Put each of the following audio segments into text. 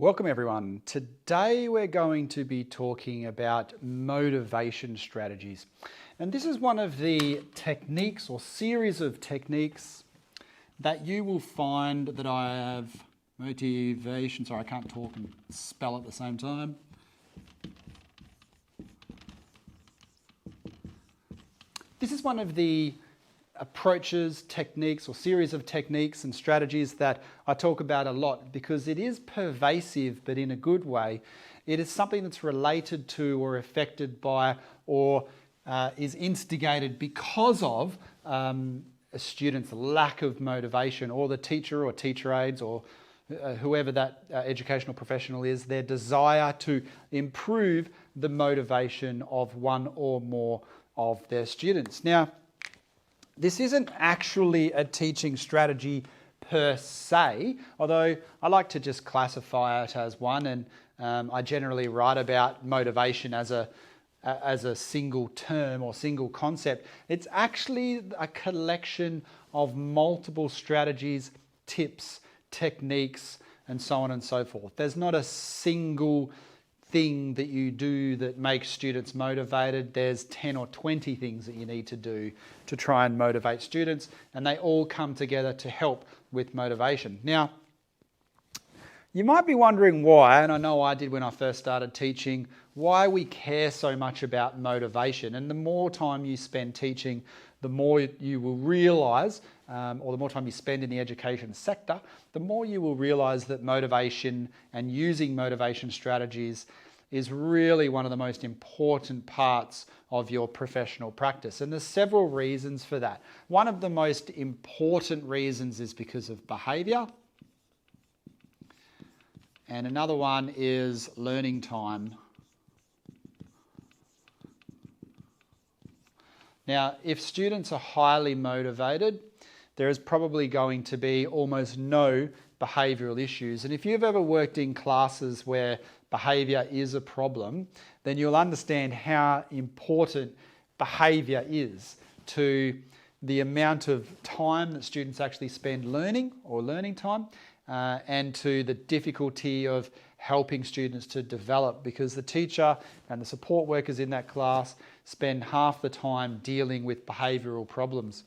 Welcome everyone. Today we're going to be talking about motivation strategies. And this is one of the techniques or series of techniques that you will find that I have motivation. Sorry, I can't talk and spell at the same time. This is one of the approaches, techniques, or series of techniques and strategies that I talk about a lot because it is pervasive, but in a good way. It is something that's related to or affected by or is instigated because of a student's lack of motivation, or the teacher or teacher aides or whoever that educational professional is, their desire to improve the motivation of one or more of their students. Now, this isn't actually a teaching strategy per se, although I like to just classify it as one, and I generally write about motivation as a single term or single concept. It's actually a collection of multiple strategies, tips, techniques, and so on and so forth. There's not a single thing that you do that makes students motivated. There's 10 or 20 things that you need to do to try and motivate students, and they all come together to help with motivation. Now, you might be wondering why, and I know I did when I first started teaching, why we care so much about motivation. And the more time you spend teaching, the more you will realise, or the more time you spend in the education sector, the more you will realise that motivation and using motivation strategies is really one of the most important parts of your professional practice. And there's several reasons for that. One of the most important reasons is because of behaviour. And another one is learning time. Now, if students are highly motivated, there is probably going to be almost no behavioural issues. And if you've ever worked in classes where behaviour is a problem, then you'll understand how important behaviour is to the amount of time that students actually spend learning or learning time, and to the difficulty of helping students to develop, because the teacher and the support workers in that class spend half the time dealing with behavioural problems.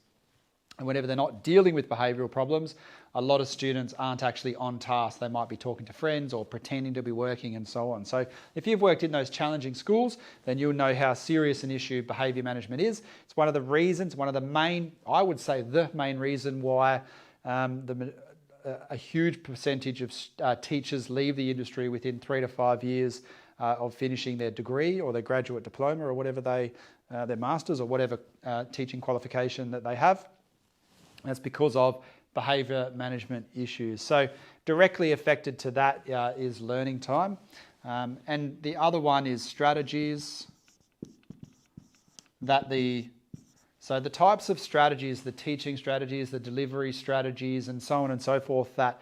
And whenever they're not dealing with behavioural problems, a lot of students aren't actually on task. They might be talking to friends or pretending to be working and so on. So if you've worked in those challenging schools, then you'll know how serious an issue behaviour management is. It's one of the reasons, one of the main, I would say the main reason why a huge percentage of teachers leave the industry within 3 to 5 years of finishing their degree or their graduate diploma or whatever their masters or whatever teaching qualification that they have. That's because of behaviour management issues. So directly affected to that is learning time. And the other one is strategies So the types of strategies, the teaching strategies, the delivery strategies, and so on and so forth that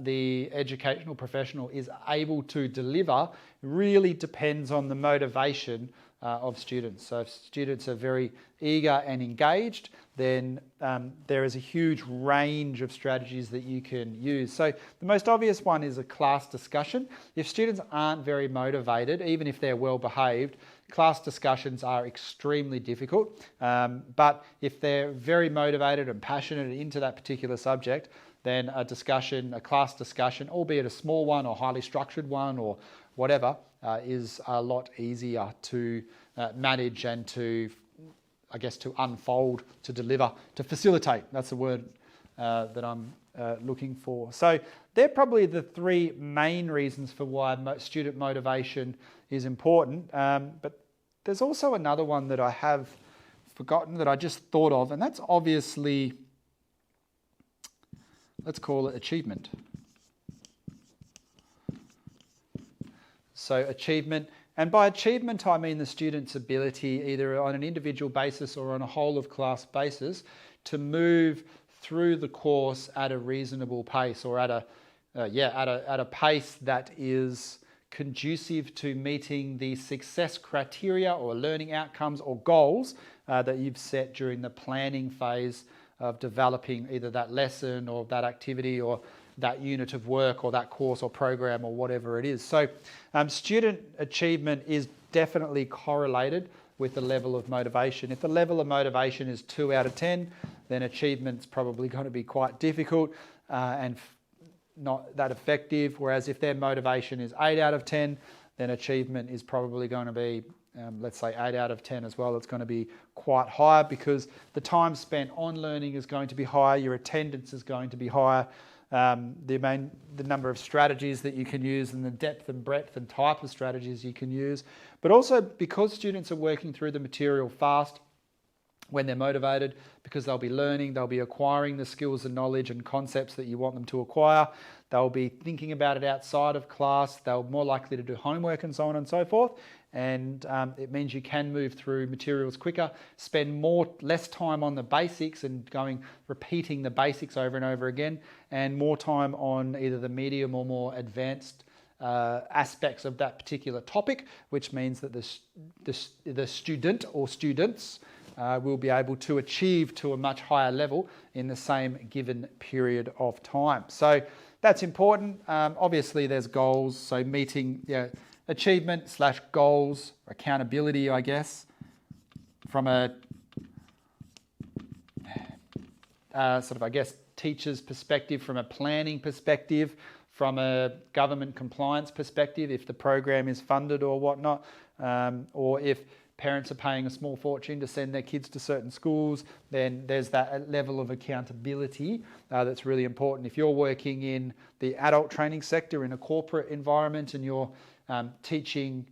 the educational professional is able to deliver really depends on the motivation of students. So if students are very eager and engaged, then there is a huge range of strategies that you can use. So the most obvious one is a class discussion. If students aren't very motivated, even if they're well behaved, class discussions are extremely difficult. But if they're very motivated and passionate and into that particular subject, then a class discussion, albeit a small one or highly structured one or whatever, is a lot easier to manage and to unfold, to deliver, to facilitate. That's the word that I'm looking for. So they're probably the three main reasons for why student motivation is important. But there's also another one that I have forgotten that I just thought of, and that's obviously, let's call it achievement. So achievement, and by achievement I mean the student's ability, either on an individual basis or on a whole of class basis, to move through the course at a reasonable pace, or at a pace that is conducive to meeting the success criteria or learning outcomes or goals that you've set during the planning phase of developing either that lesson or that activity or that unit of work or that course or program or whatever it is. So student achievement is definitely correlated with the level of motivation. If the level of motivation is 2 out of 10, then achievement's probably going to be quite difficult and not that effective. Whereas if their motivation is 8 out of 10, then achievement is probably going to be, let's say 8 out of 10 as well. It's going to be quite high because the time spent on learning is going to be higher, your attendance is going to be higher, the number of strategies that you can use and the depth and breadth and type of strategies you can use. But also because students are working through the material fast, when they're motivated, because they'll be learning, they'll be acquiring the skills and knowledge and concepts that you want them to acquire. They'll be thinking about it outside of class. They're more likely to do homework and so on and so forth. And it means you can move through materials quicker, spend less time on the basics and repeating the basics over and over again, and more time on either the medium or more advanced aspects of that particular topic, which means that the student or students will be able to achieve to a much higher level in the same given period of time. So that's important. Obviously, there's goals. So meeting achievement / goals, accountability, I guess, from a teacher's perspective, from a planning perspective, from a government compliance perspective, if the program is funded or whatnot, or if parents are paying a small fortune to send their kids to certain schools, then there's that level of accountability that's really important. If you're working in the adult training sector in a corporate environment and you're teaching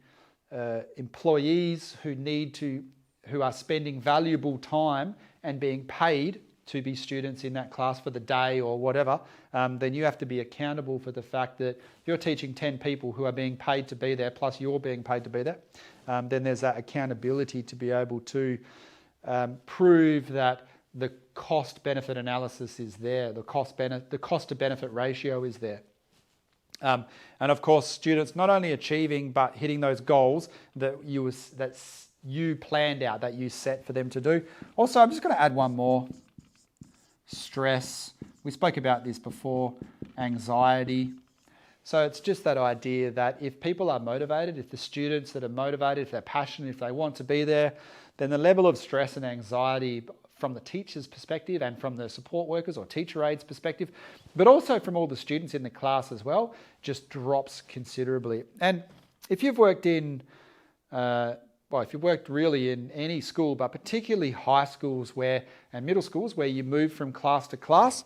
employees who are spending valuable time and being paid to be students in that class for the day or whatever, then you have to be accountable for the fact that if you're teaching 10 people who are being paid to be there, plus you're being paid to be there, then there's that accountability to be able to prove that the cost-benefit analysis is there, the cost-to-benefit ratio is there. And of course, students not only achieving but hitting those goals that you planned out, that you set for them to do. Also, I'm just going to add one more. Stress. We spoke about this before. Anxiety. So it's just that idea that if people are motivated, if the students that are motivated, if they're passionate, if they want to be there, then the level of stress and anxiety from the teacher's perspective and from the support workers or teacher aides perspective, but also from all the students in the class as well, just drops considerably. And if you've worked in if you've worked really in any school, but particularly high schools and middle schools where you move from class to class,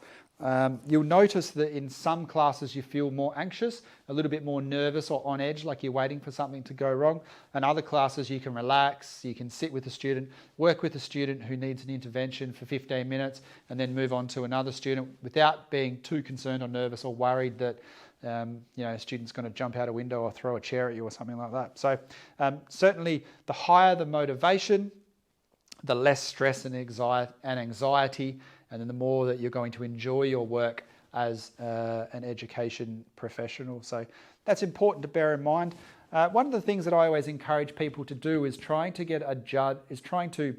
you'll notice that in some classes you feel more anxious, a little bit more nervous or on edge, like you're waiting for something to go wrong. And other classes you can relax, you can sit with a student, work with a student who needs an intervention for 15 minutes and then move on to another student without being too concerned or nervous or worried that a student's going to jump out a window or throw a chair at you or something like that. So certainly the higher the motivation, the less stress and anxiety, and then the more that you're going to enjoy your work as an education professional. So that's important to bear in mind. One of the things that I always encourage people to do is trying to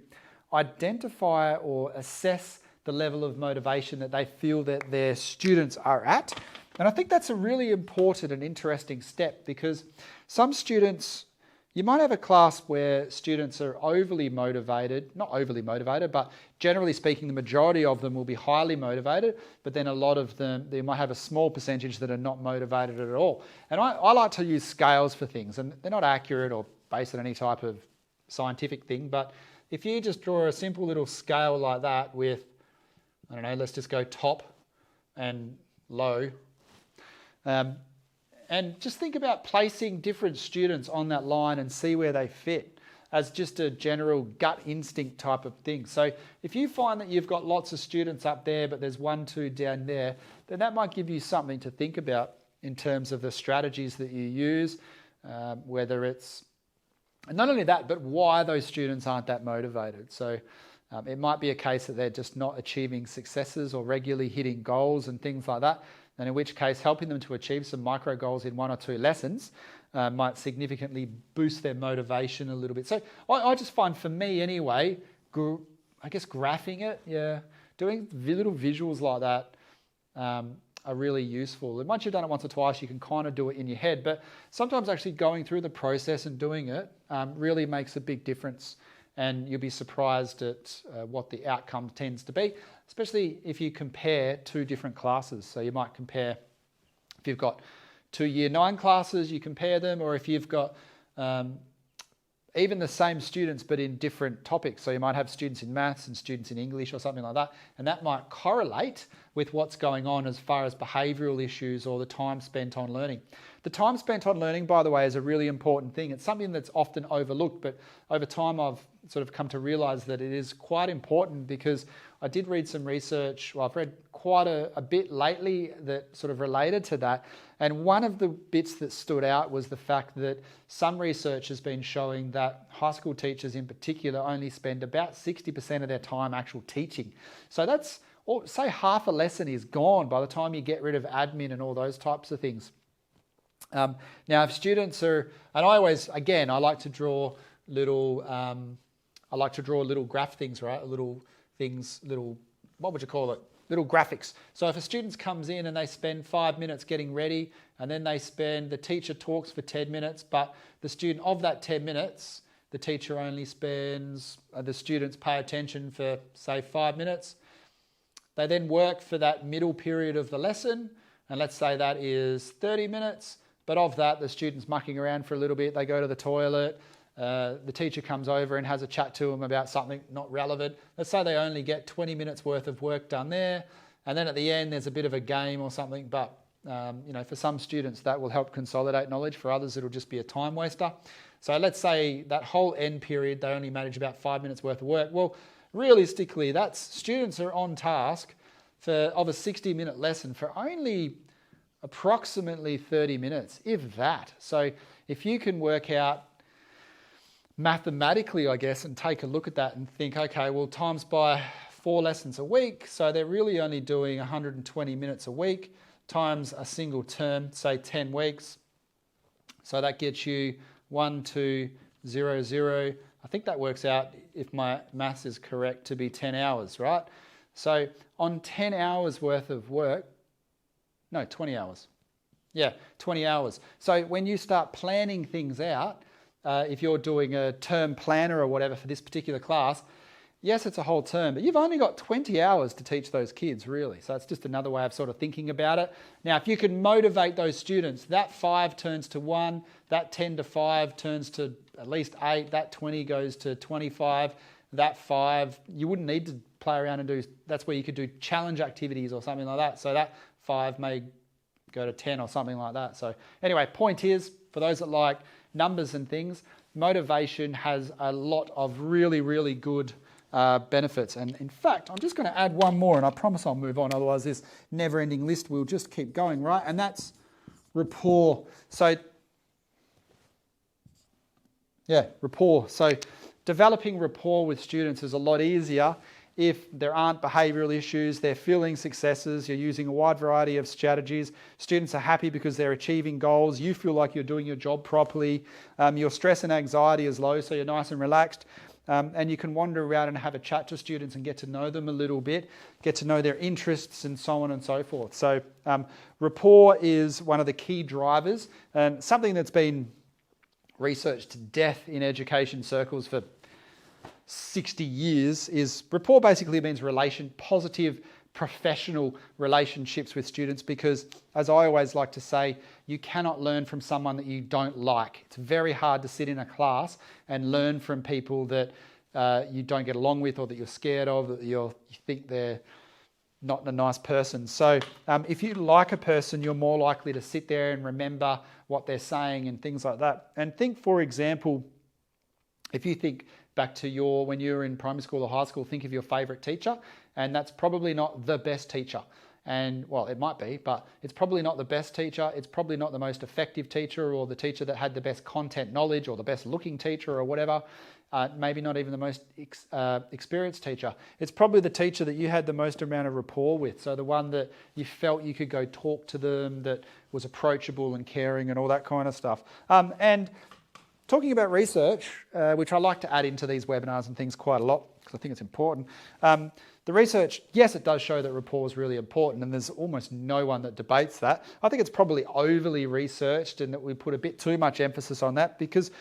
identify or assess the level of motivation that they feel that their students are at. And I think that's a really important and interesting step, because some students, you might have a class where students are not overly motivated, but generally speaking, the majority of them will be highly motivated, but then a lot of them, they might have a small percentage that are not motivated at all. And I like to use scales for things, and they're not accurate or based on any type of scientific thing, but if you just draw a simple little scale like that with, I don't know, let's just go top and low, and just think about placing different students on that line and see where they fit as just a general gut instinct type of thing. So if you find that you've got lots of students up there, but there's 1, 2 down there, then that might give you something to think about in terms of the strategies that you use, whether it's, and not only that, but why those students aren't that motivated. So it might be a case that they're just not achieving successes or regularly hitting goals and things like that. And in which case, helping them to achieve some micro goals in 1 or 2 lessons might significantly boost their motivation a little bit. So I just find, for me anyway, graphing it, doing little visuals like that are really useful. And once you've done it once or twice, you can kind of do it in your head. But sometimes actually going through the process and doing it really makes a big difference. And you'll be surprised at what the outcome tends to be, especially if you compare two different classes. So you might compare, if you've got 2 Year 9 classes, you compare them, or if you've got even the same students but in different topics. So you might have students in maths and students in English or something like that, and that might correlate with what's going on as far as behavioural issues or the time spent on learning. The time spent on learning, by the way, is a really important thing. It's something that's often overlooked, but over time I've sort of come to realise that it is quite important, because I did read some research, well, I've read quite a bit lately that sort of related to that, and one of the bits that stood out was the fact that some research has been showing that high school teachers in particular only spend about 60% of their time actual teaching. So that's, or say half a lesson is gone by the time you get rid of admin and all those types of things. Now, if students are, and I always, again, I like to draw little graph things, right? Little things, what would you call it? Little graphics. So if a student comes in and they spend 5 minutes getting ready, and then the teacher talks for 10 minutes, but the student of that 10 minutes, the teacher only spends, the students pay attention for, say, 5 minutes. They then work for that middle period of the lesson, and let's say that is 30 minutes, but of that, the student's mucking around for a little bit, they go to the toilet, the teacher comes over and has a chat to them about something not relevant. Let's say they only get 20 minutes worth of work done there, and then at the end there's a bit of a game or something, but for some students that will help consolidate knowledge, for others it'll just be a time waster. So let's say that whole end period they only manage about 5 minutes worth of work. Well, realistically, students are on task of a 60-minute lesson for only approximately 30 minutes, if that. So if you can work out mathematically, I guess, and take a look at that and think, okay, well, times by 4 lessons a week, so they're really only doing 120 minutes a week, times a single term, say 10 weeks. So that gets you 1200. I think that works out, if my maths is correct, to be 10 hours, right? So on 10 hours worth of work, no, 20 hours. Yeah, 20 hours. So when you start planning things out, if you're doing a term planner or whatever for this particular class, yes, it's a whole term, but you've only got 20 hours to teach those kids, really. So it's just another way of sort of thinking about it. Now, if you can motivate those students, that 5 turns to 1, that 10 to 5 turns to at least 8, that 20 goes to 25, that 5, you wouldn't need to play around and do, that's where you could do challenge activities or something like that. So that 5 may go to 10 or something like that. So anyway, point is, for those that like numbers and things, motivation has a lot of really, really good benefits. And in fact, I'm just going to add one more, and I promise I'll move on, otherwise this never-ending list will just keep going, right? And that's rapport. So, yeah, rapport. So developing rapport with students is a lot easier if there aren't behavioural issues, they're feeling successes, you're using a wide variety of strategies, students are happy because they're achieving goals, you feel like you're doing your job properly, your stress and anxiety is low, so you're nice and relaxed, and you can wander around and have a chat to students and get to know them a little bit, get to know their interests and so on and so forth. So rapport is one of the key drivers, and something that's been researched to death in education circles for 60 years is rapport. Basically means positive professional relationships with students, because as I always like to say, you cannot learn from someone that you don't like. It's very hard to sit in a class and learn from people that you don't get along with, or that you're scared of, that you think they're not a nice person. So if you like a person, you're more likely to sit there and remember what they're saying and things like that. And think, for example, if you think back to when you were in primary school or high school, think of your favourite teacher, and that's probably not the best teacher. And, well, it might be, but it's probably not the best teacher. It's probably not the most effective teacher, or the teacher that had the best content knowledge, or the best looking teacher, or whatever. Maybe not even the most experienced teacher. It's probably the teacher that you had the most amount of rapport with. So the one that you felt you could go talk to them, that was approachable and caring and all that kind of stuff. And talking about research, which I like to add into these webinars and things quite a lot, because I think it's important. The research, yes, it does show that rapport is really important, and there's almost no one that debates that. I think it's probably overly researched and that we put a bit too much emphasis on that because,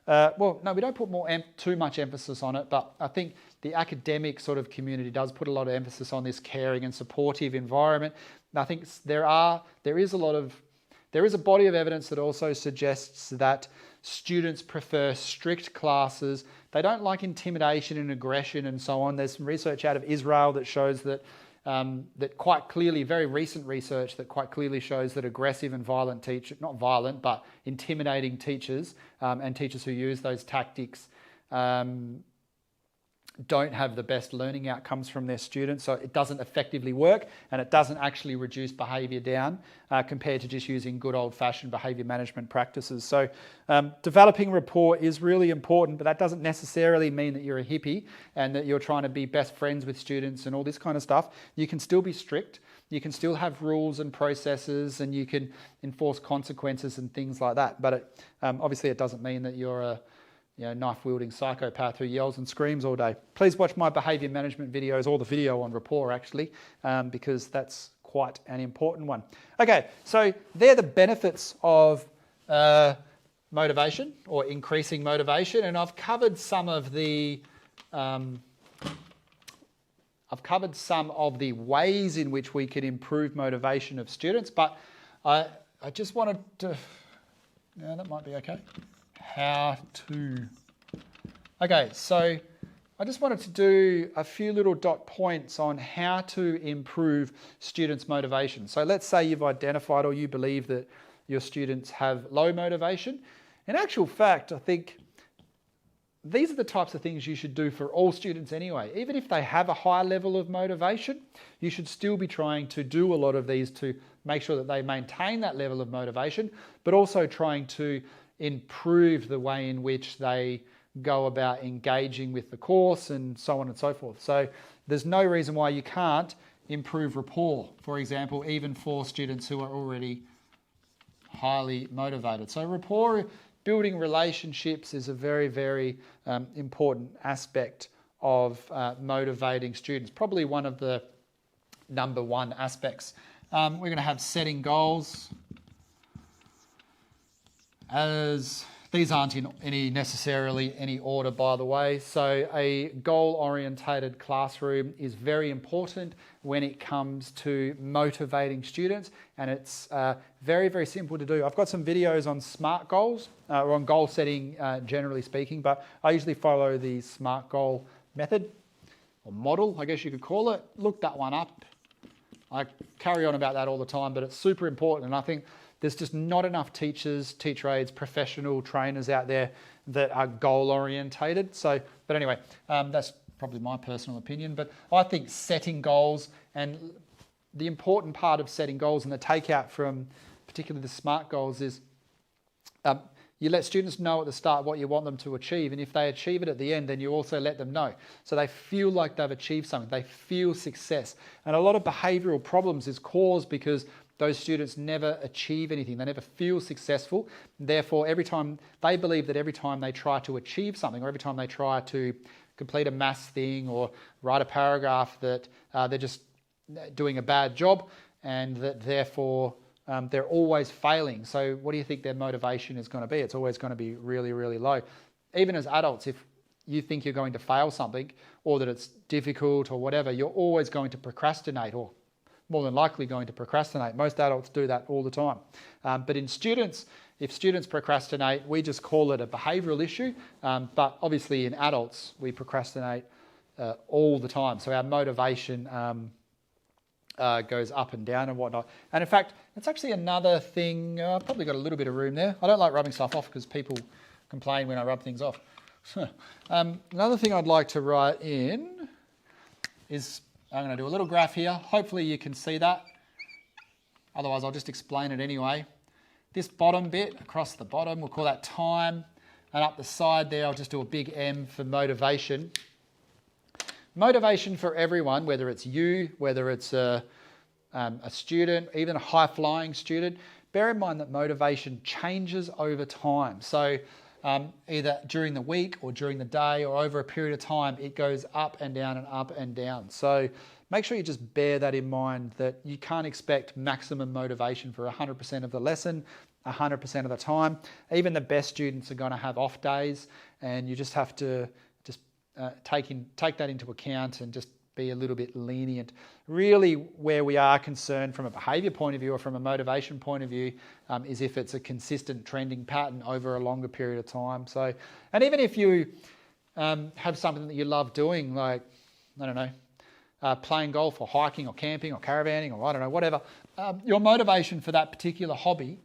well, no, we don't put too much emphasis on it, but I think the academic sort of community does put a lot of emphasis on this caring and supportive environment. And I think there is a body of evidence that also suggests that students prefer strict classes. They don't like intimidation and aggression and so on. There's some research out of Israel that shows that, that quite clearly, very recent research that quite clearly shows that aggressive and violent teachers, not violent, but intimidating teachers and teachers who use those tactics don't have the best learning outcomes from their students. So it doesn't effectively work and it doesn't actually reduce behaviour down compared to just using good old-fashioned behaviour management practices. So developing rapport is really important, but that doesn't necessarily mean that you're a hippie and that you're trying to be best friends with students and all this kind of stuff. You can still be strict. You can still have rules and processes and you can enforce consequences and things like that. But obviously it doesn't mean that you're a knife-wielding psychopath who yells and screams all day. Please watch my behaviour management videos, or the video on rapport actually, because that's quite an important one. Okay, so they're the benefits of motivation or increasing motivation, and I've covered some of the ways in which we can improve motivation of students, but I just wanted to, that might be okay. How to. Okay, so I just wanted to do a few little dot points on how to improve students' motivation. So let's say you've identified or you believe that your students have low motivation. In actual fact, I think these are the types of things you should do for all students anyway. Even if they have a high level of motivation, you should still be trying to do a lot of these to make sure that they maintain that level of motivation, but also trying to improve the way in which they go about engaging with the course and so on and so forth. So there's no reason why you can't improve rapport, for example, even for students who are already highly motivated. So rapport, building relationships, is a very, very important aspect of motivating students. Probably one of the number one aspects. We're going to have setting goals. As these aren't in necessarily any order, by the way. So a goal-orientated classroom is very important when it comes to motivating students, and it's very, very simple to do. I've got some videos on SMART goals, or on goal setting generally speaking, but I usually follow the SMART goal method, or model, I guess you could call it. Look that one up. I carry on about that all the time, but it's super important, and I think there's just not enough teachers, teacher aides, professional trainers out there that are goal-orientated. So, but anyway, that's probably my personal opinion. But I think setting goals, and the important part of setting goals and the takeout from particularly the SMART goals is you let students know at the start what you want them to achieve. And if they achieve it at the end, then you also let them know. So they feel like they've achieved something. They feel success. And a lot of behavioural problems is caused because those students never achieve anything. They never feel successful. Therefore, every time they believe that every time they try to achieve something, or every time they try to complete a maths thing or write a paragraph, that they're just doing a bad job, and that therefore they're always failing. So what do you think their motivation is going to be? It's always going to be really, really low. Even as adults, if you think you're going to fail something, or that it's difficult or whatever, you're always going to procrastinate, or more than likely going to procrastinate. Most adults do that all the time. But in students, if students procrastinate, we just call it a behavioural issue. But obviously in adults, we procrastinate all the time. So our motivation goes up and down and whatnot. And in fact, it's actually another thing. I've probably got a little bit of room there. I don't like rubbing stuff off because people complain when I rub things off. Another thing I'd like to write in is, I'm going to do a little graph here. Hopefully you can see that. Otherwise, I'll just explain it anyway. This bottom bit, across the bottom, we'll call that time. And up the side there, I'll just do a big M for motivation. Motivation for everyone, whether it's you, whether it's a student, even a high-flying student, bear in mind that motivation changes over time. So either during the week or during the day or over a period of time, it goes up and down and up and down. So make sure you just bear that in mind, that you can't expect maximum motivation for 100% of the lesson, 100% of the time. Even the best students are going to have off days, and you just have to take that into account and just be a little bit lenient. Really, where we are concerned from a behaviour point of view or from a motivation point of view is if it's a consistent trending pattern over a longer period of time. So, and even if you have something that you love doing, like, I don't know, playing golf or hiking or camping or caravanning or I don't know, whatever, your motivation for that particular hobby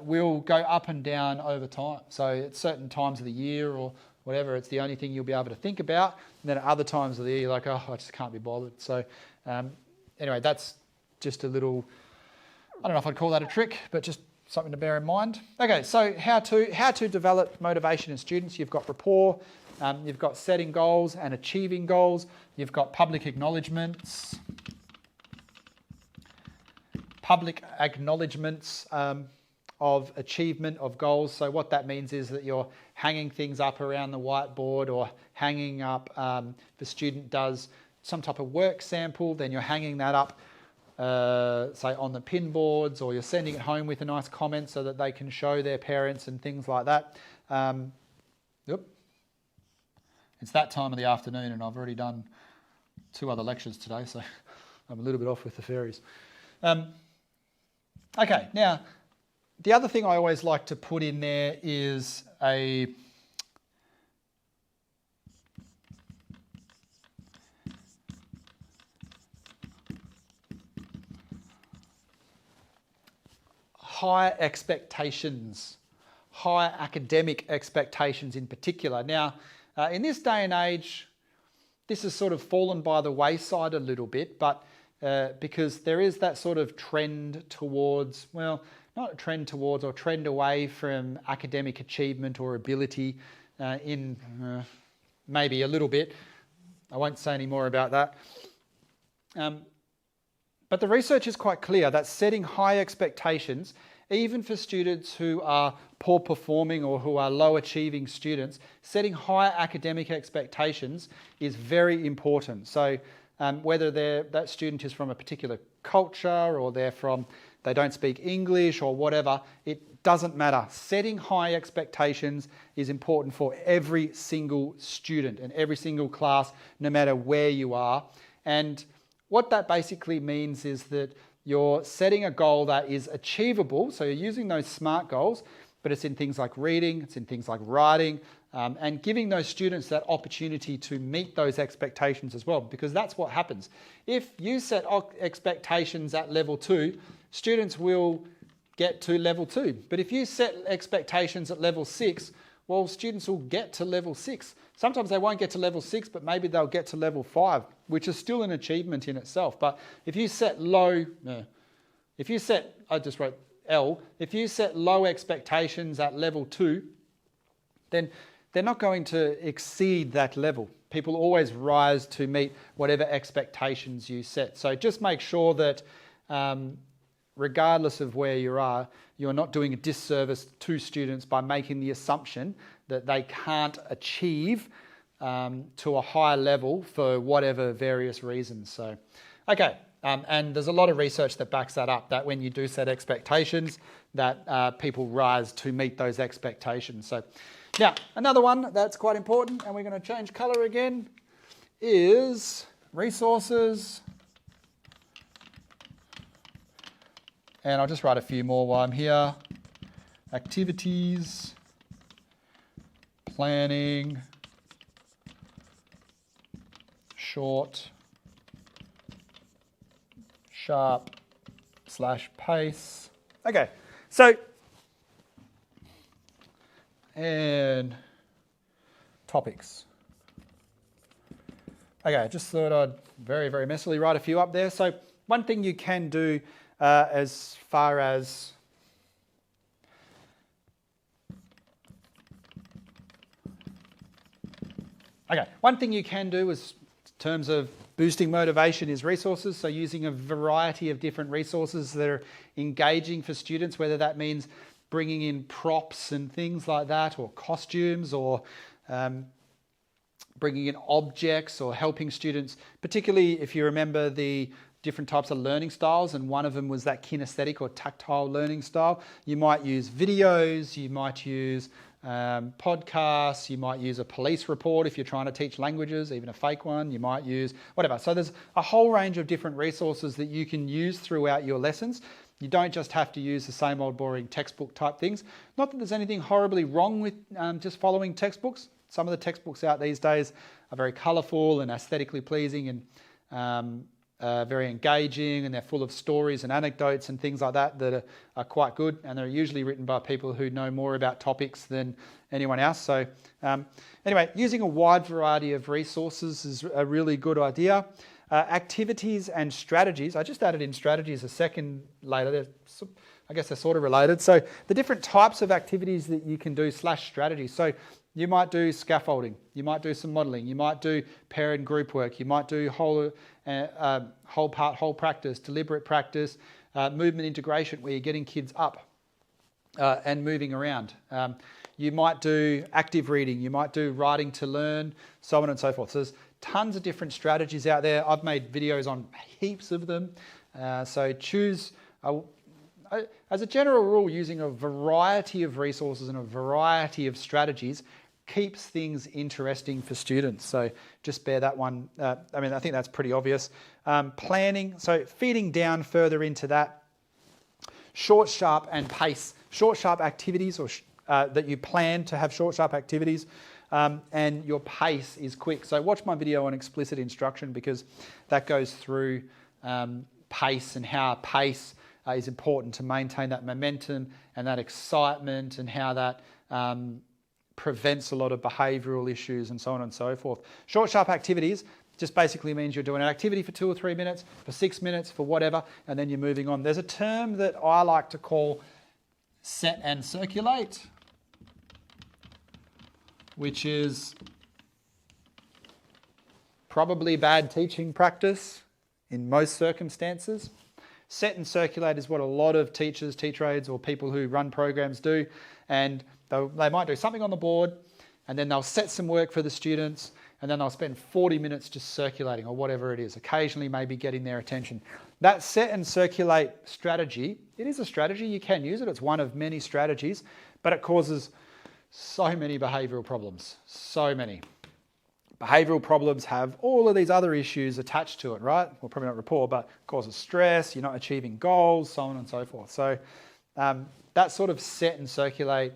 will go up and down over time. So at certain times of the year or whatever, it's the only thing you'll be able to think about. And then at other times of the year, you're like, oh, I just can't be bothered. So anyway, that's just a little, I don't know if I'd call that a trick, but just something to bear in mind. Okay, so how to develop motivation in students. You've got rapport, you've got setting goals and achieving goals. You've got public acknowledgements. Of achievement of goals. So what that means is that you're hanging things up around the whiteboard, or hanging up, if a student does some type of work sample, then you're hanging that up, say on the pin boards, or you're sending it home with a nice comment so that they can show their parents and things like that. It's that time of the afternoon and I've already done 2 other lectures today, so I'm a little bit off with the fairies. Okay, now, the other thing I always like to put in there is a high expectations, high academic expectations in particular. Now, in this day and age, this has sort of fallen by the wayside a little bit, but because there is that sort of trend towards, well, not a trend towards or trend away from academic achievement or ability in maybe a little bit. I won't say any more about that. But the research is quite clear that setting high expectations, even for students who are poor performing or who are low achieving students, setting high academic expectations is very important. So whether that student is from a particular culture or they don't speak English or whatever, it doesn't matter. Setting high expectations is important for every single student and every single class, no matter where you are. And what that basically means is that you're setting a goal that is achievable. So you're using those SMART goals, but it's in things like reading, it's in things like writing, and giving those students that opportunity to meet those expectations as well, because that's what happens. If you set expectations at level 2, students will get to level 2. But if you set expectations at level 6, well, students will get to level 6. Sometimes they won't get to level 6, but maybe they'll get to level 5, which is still an achievement in itself. But if you set I just wrote L, if you set low expectations at level 2, then they're not going to exceed that level. People always rise to meet whatever expectations you set. So just make sure that regardless of where you are, you're not doing a disservice to students by making the assumption that they can't achieve to a higher level for whatever various reasons. So, okay, and there's a lot of research that backs that up, that when you do set expectations, that people rise to meet those expectations. So, now, another one that's quite important, and we're going to change colour again, is resources. And I'll just write a few more while I'm here. Activities, planning, short, sharp, /pace. Okay, so, and topics. Okay, just thought I'd very, very messily write a few up there. So one thing you can do as far as one thing you can do is in terms of boosting motivation is resources. So using a variety of different resources that are engaging for students, whether that means bringing in props and things like that, or costumes, or bringing in objects, or helping students, particularly if you remember the different types of learning styles, and one of them was that kinesthetic or tactile learning style. You might use videos, you might use podcasts, you might use a police report if you're trying to teach languages, even a fake one, you might use whatever. So there's a whole range of different resources that you can use throughout your lessons. You don't just have to use the same old boring textbook type things. Not that there's anything horribly wrong with just following textbooks. Some of the textbooks out these days are very colourful and aesthetically pleasing and very engaging, and they're full of stories and anecdotes and things like that are quite good, and they're usually written by people who know more about topics than anyone else. So anyway, using a wide variety of resources is a really good idea. Activities and strategies. I just added in strategies a second later. I guess they're sort of related. So the different types of activities that you can do / strategies. So you might do scaffolding, you might do some modelling, you might do pair and group work, you might do whole practice, deliberate practice, movement integration where you're getting kids up and moving around. You might do active reading, you might do writing to learn, so on and so forth. So there's tons of different strategies out there. I've made videos on heaps of them. So choose, as a general rule, using a variety of resources and a variety of strategies keeps things interesting for students. So just bear that one. I think that's pretty obvious. Planning, so feeding down further into that. Short, sharp and pace. Short, sharp activities or that you plan to have short, sharp activities. And your pace is quick. So watch my video on explicit instruction because that goes through pace and how pace is important to maintain that momentum and that excitement, and how that prevents a lot of behavioural issues and so on and so forth. Short, sharp activities just basically means you're doing an activity for 2 or 3 minutes, for 6 minutes, for whatever, and then you're moving on. There's a term that I like to call set and circulate, which is probably bad teaching practice in most circumstances. Set and circulate is what a lot of teachers, teacher aides, or people who run programs do, and they might do something on the board, and then they'll set some work for the students, and then they'll spend 40 minutes just circulating or whatever it is, occasionally maybe getting their attention. That set and circulate strategy, it is a strategy, you can use it, it's one of many strategies, but it causes so many behavioural problems, so many. Behavioural problems have all of these other issues attached to it, right? Well, probably not rapport, but causes stress, you're not achieving goals, so on and so forth. So that sort of set and circulate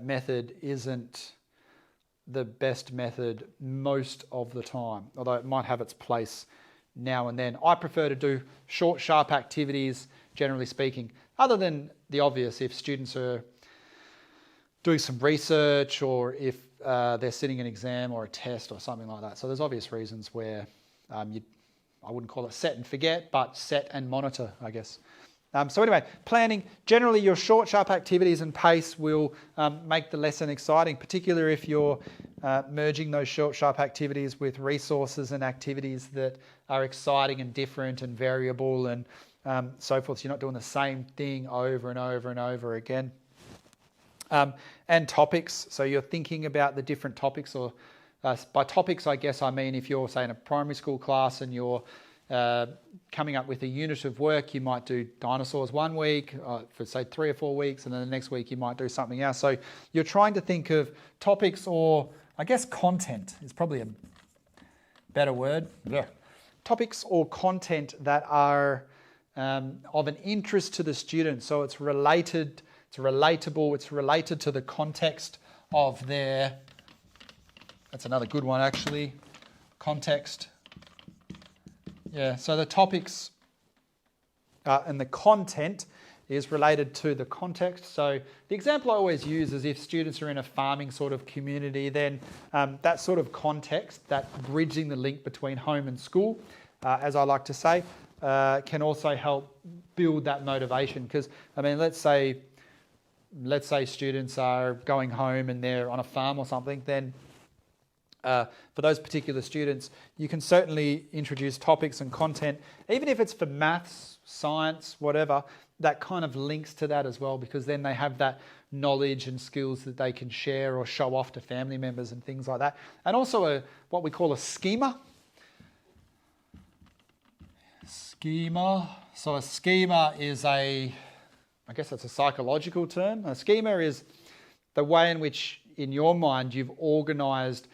method isn't the best method most of the time, although it might have its place now and then. I prefer to do short, sharp activities, generally speaking, other than the obvious, if students are doing some research or if they're sitting an exam or a test or something like that. So there's obvious reasons where I wouldn't call it set and forget, but set and monitor, I guess. So anyway, planning, generally your short, sharp activities and pace will make the lesson exciting, particularly if you're merging those short, sharp activities with resources and activities that are exciting and different and variable and so forth. So you're not doing the same thing over and over and over again. And topics, so you're thinking about the different topics, or by topics I guess I mean if you're, say, in a primary school class and you're coming up with a unit of work, you might do dinosaurs one week for say 3 or 4 weeks, and then the next week you might do something else. So you're trying to think of topics, or I guess content is probably a better word. Yeah. Topics or content that are of an interest to the student, so it's related, it's relatable, it's related to the context of their, that's another good one actually, context. Yeah, so the topics and the content is related to the context. So the example I always use is if students are in a farming sort of community, then that sort of context, that bridging the link between home and school, as I like to say, can also help build that motivation. Because, I mean, let's say students are going home and they're on a farm or something, then for those particular students, you can certainly introduce topics and content, even if it's for maths, science, whatever, that kind of links to that as well, because then they have that knowledge and skills that they can share or show off to family members and things like that. And also what we call a schema. So a schema is I guess that's a psychological term. A schema is the way in which, in your mind, you've organised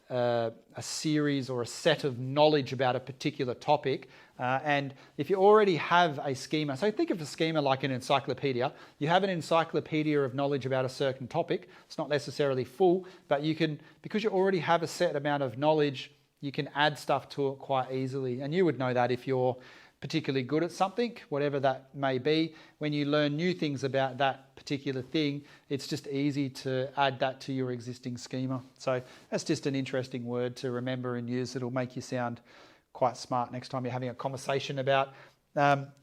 a series or a set of knowledge about a particular topic. And if you already have a schema, so think of a schema like an encyclopedia. You have an encyclopedia of knowledge about a certain topic. It's not necessarily full, but you can, because you already have a set amount of knowledge, you can add stuff to it quite easily. And you would know that if you're particularly good at something, whatever that may be. When you learn new things about that particular thing, it's just easy to add that to your existing schema. So that's just an interesting word to remember and use. It'll make you sound quite smart next time you're having a conversation about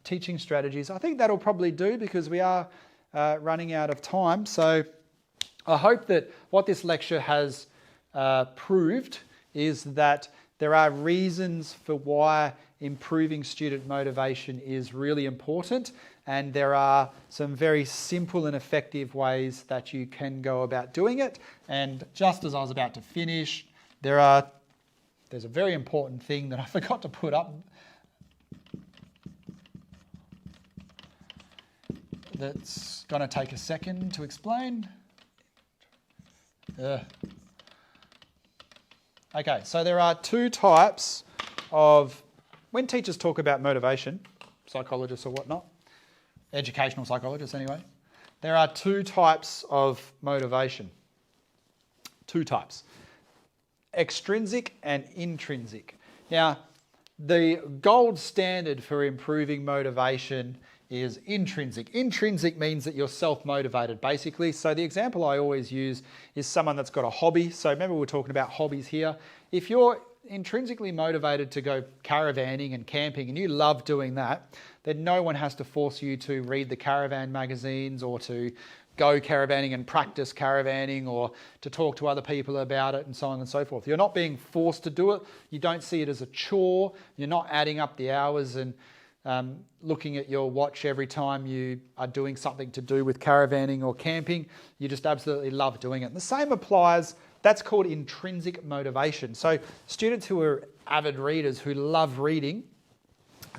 teaching strategies. I think that'll probably do, because we are running out of time. So I hope that what this lecture has proved is that there are reasons for why improving student motivation is really important, and there are some very simple and effective ways that you can go about doing it. And just as I was about to finish, there's a very important thing that I forgot to put up that's going to take a second to explain. Okay, so there are two types of, when teachers talk about motivation, psychologists or whatnot, educational psychologists anyway, there are two types of motivation. Two types. Extrinsic and intrinsic. Now, the gold standard for improving motivation is intrinsic. Intrinsic means that you're self-motivated, basically. So the example I always use is someone that's got a hobby. So remember, we're talking about hobbies here. If you're intrinsically motivated to go caravanning and camping and you love doing that, then no one has to force you to read the caravan magazines or to go caravanning and practice caravanning or to talk to other people about it and so on and so forth. You're not being forced to do it. You don't see it as a chore. You're not adding up the hours and looking at your watch every time you are doing something to do with caravanning or camping. You just absolutely love doing it. And the same applies, that's called intrinsic motivation. So students who are avid readers, who love reading,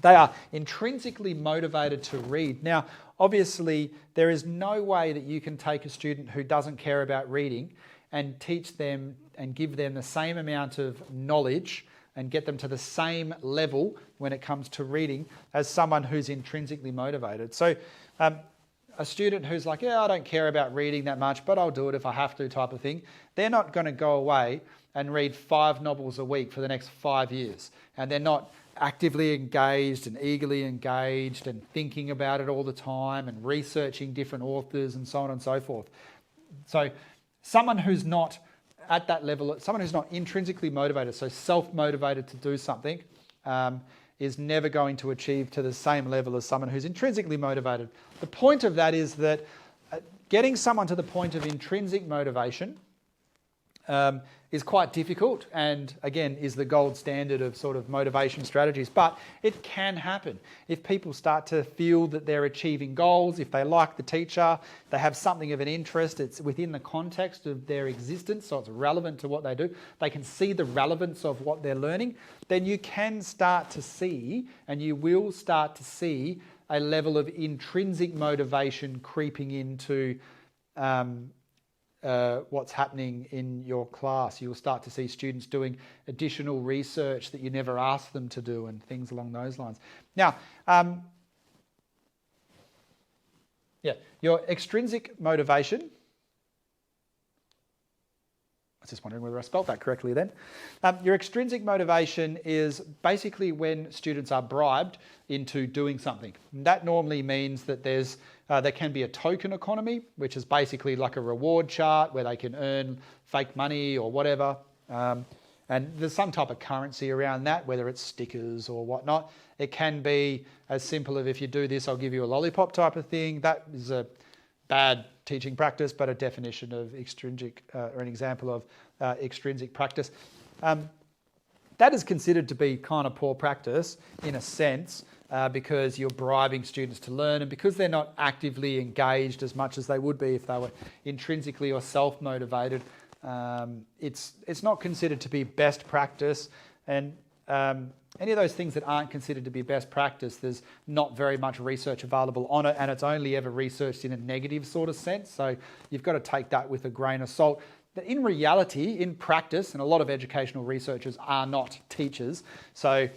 they are intrinsically motivated to read. Now, obviously, there is no way that you can take a student who doesn't care about reading and teach them and give them the same amount of knowledge and get them to the same level when it comes to reading as someone who's intrinsically motivated. So a student who's like, yeah, I don't care about reading that much, but I'll do it if I have to type of thing, they're not going to go away and read 5 novels a week for the next 5 years. And they're not actively engaged and eagerly engaged and thinking about it all the time and researching different authors and so on and so forth. So someone who's not at that level, someone who's not intrinsically motivated, so self-motivated to do something, is never going to achieve to the same level as someone who's intrinsically motivated. The point of that is that getting someone to the point of intrinsic motivation is quite difficult, and again is the gold standard of sort of motivation strategies, but it can happen. If people start to feel that they're achieving goals, if they like the teacher, they have something of an interest, it's within the context of their existence, so it's relevant to what they do, they can see the relevance of what they're learning, then you can start to see, and you will start to see, a level of intrinsic motivation creeping into what's happening in your class. You'll start to see students doing additional research that you never asked them to do and things along those lines. Now, your extrinsic motivation, I was just wondering whether I spelt that correctly then. Your extrinsic motivation is basically when students are bribed into doing something. And that normally means that there can be a token economy, which is basically like a reward chart where they can earn fake money or whatever. And there's some type of currency around that, whether it's stickers or whatnot. It can be as simple as, if you do this, I'll give you a lollipop type of thing. That is a bad teaching practice, but a definition of extrinsic, or an example of extrinsic practice. That is considered to be kind of poor practice in a sense, because you're bribing students to learn, and because they're not actively engaged as much as they would be if they were intrinsically or self-motivated. It's not considered to be best practice, and any of those things that aren't considered to be best practice, there's not very much research available on it, and it's only ever researched in a negative sort of sense, so you've got to take that with a grain of salt. But in reality, in practice, and a lot of educational researchers are not teachers, so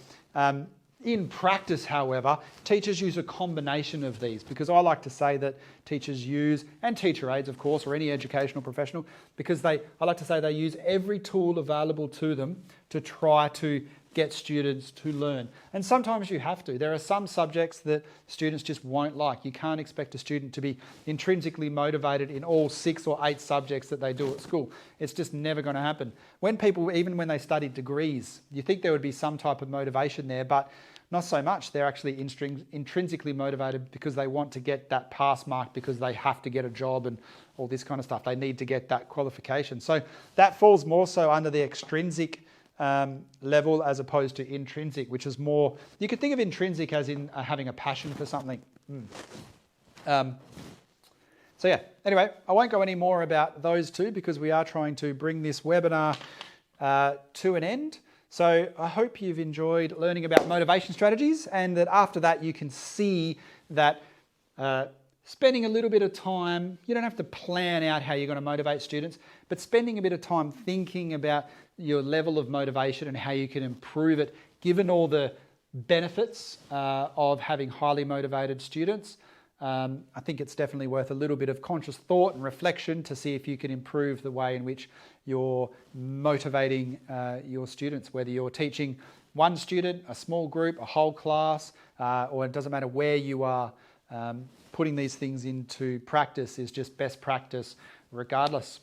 in practice, however, teachers use a combination of these, because I like to say that teachers use, and teacher aides, of course, or any educational professional, because I like to say they use every tool available to them to try to get students to learn. And sometimes you have to. There are some subjects that students just won't like. You can't expect a student to be intrinsically motivated in all 6 or 8 subjects that they do at school. It's just never going to happen. When people, even when they study degrees, you think there would be some type of motivation there, but not so much. They're actually intrinsically motivated because they want to get that pass mark, because they have to get a job and all this kind of stuff. They need to get that qualification. So that falls more so under the extrinsic level as opposed to intrinsic, which is more, you could think of intrinsic as in having a passion for something. So yeah, anyway, I won't go any more about those two because we are trying to bring this webinar to an end. So I hope you've enjoyed learning about motivation strategies, and that after that you can see that spending a little bit of time, you don't have to plan out how you're going to motivate students, but spending a bit of time thinking about your level of motivation and how you can improve it, given all the benefits of having highly motivated students. I think it's definitely worth a little bit of conscious thought and reflection to see if you can improve the way in which you're motivating your students, whether you're teaching one student, a small group, a whole class, or it doesn't matter where you are. Putting these things into practice is just best practice regardless.